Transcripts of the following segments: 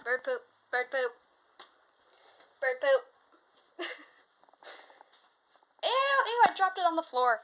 Bird poop. Bird poop. Bird poop. Ew, I dropped it on the floor.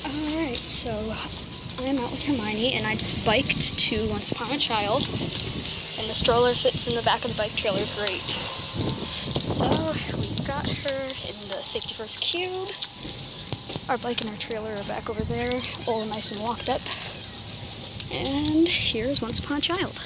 Alright, so I'm out with Hermione and I just biked to Once Upon a Child, and the stroller fits in the back of the bike trailer great. So we got her in the Safety First cube. Our bike and our trailer are back over there, all nice and locked up. And here's Once Upon a Child.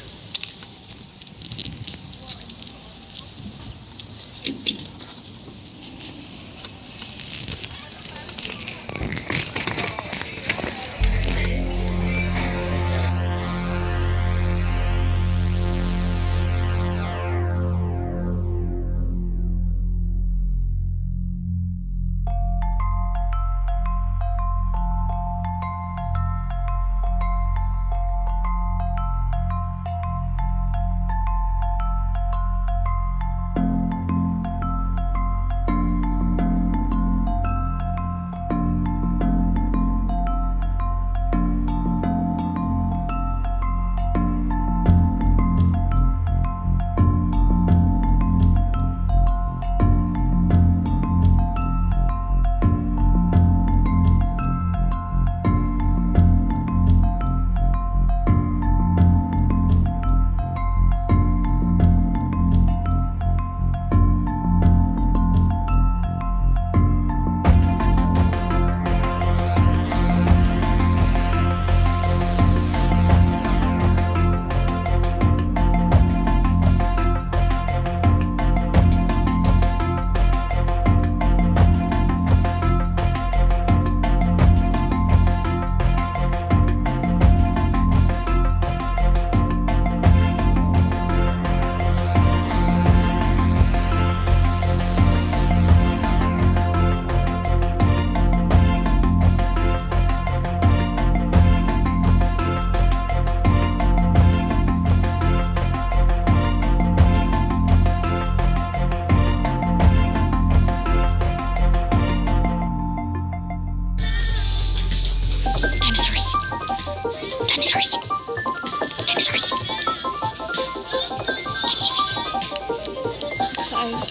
size.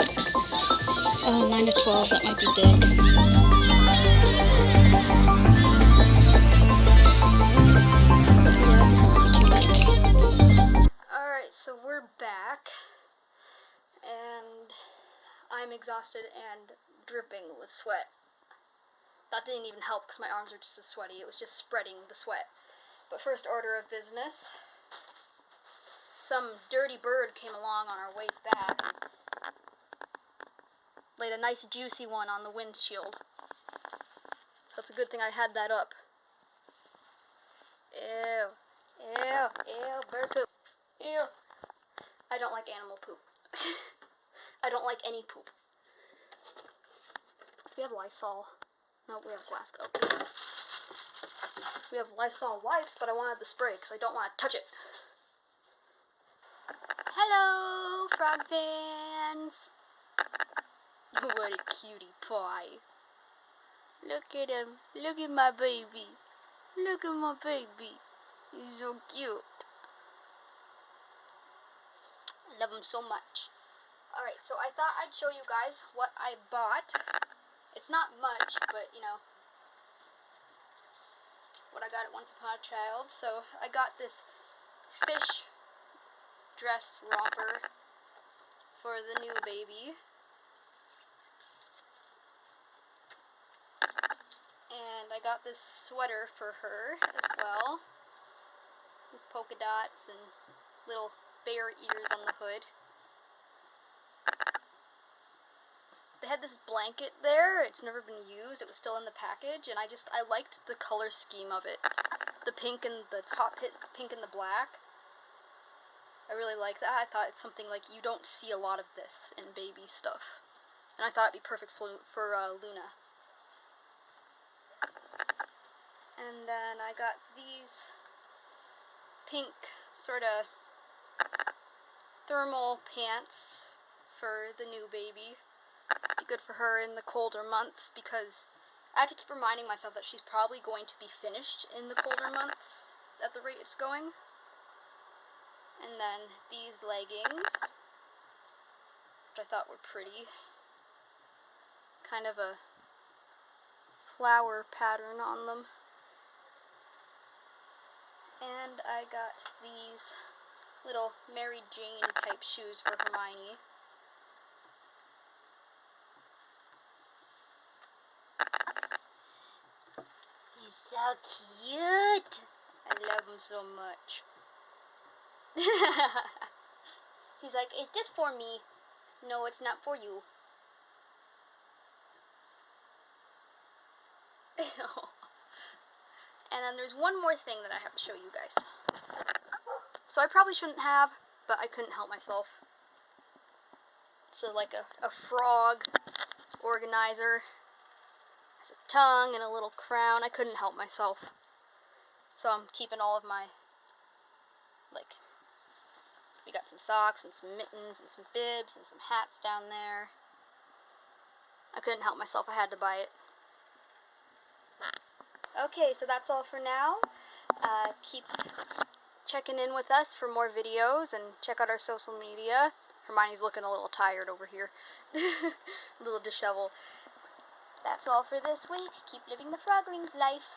Oh, 9 to 12, that might be big. Yeah, I think that might be too big. Alright, so we're back. And I'm exhausted and dripping with sweat. That didn't even help because my arms are just as sweaty. It was just spreading the sweat. But first order of business. Some dirty bird came along on our way back and laid a nice juicy one on the windshield. So it's a good thing I had that up. Ew. Ew. Ew. Bird poop. Ew. I don't like animal poop. I don't like any poop. We have Lysol. No, we have Glasgow. We have Lysol wipes, but I wanted the spray because I don't want to touch it. Hello, frog fans! What a cutie pie. Look at him. Look at my baby. Look at my baby. He's so cute. I love him so much. Alright, so I thought I'd show you guys what I bought. It's not much, but, you know, what I got at Once Upon a Child. So I got this fish dress romper for the new baby. And I got this sweater for her as well, with polka dots and little bear ears on the hood. They had this blanket there. It's never been used. It was still in the package, and I liked the color scheme of it. The pink and the hot pink and the black. I really like that. I thought it's something like you don't see a lot of this in baby stuff. And I thought it'd be perfect for Luna. And then I got these pink sort of thermal pants for the new baby. Be good for her in the colder months because I have to keep reminding myself that she's probably going to be finished in the colder months at the rate it's going. And then these leggings, which I thought were pretty. Kind of a flower pattern on them. And I got these little Mary Jane type shoes for Hermione. He's so cute! I love him so much. He's like, is this for me? No, it's not for you. And then there's one more thing that I have to show you guys. So I probably shouldn't have, but I couldn't help myself. So like a frog organizer. Has a tongue and a little crown. I couldn't help myself. So I'm keeping all of my, like, we got some socks and some mittens and some bibs and some hats down there. I couldn't help myself. I had to buy it. Okay, so that's all for now. Keep checking in with us for more videos and check out our social media. Hermione's looking a little tired over here. A little disheveled. That's all for this week. Keep living the frogling's life.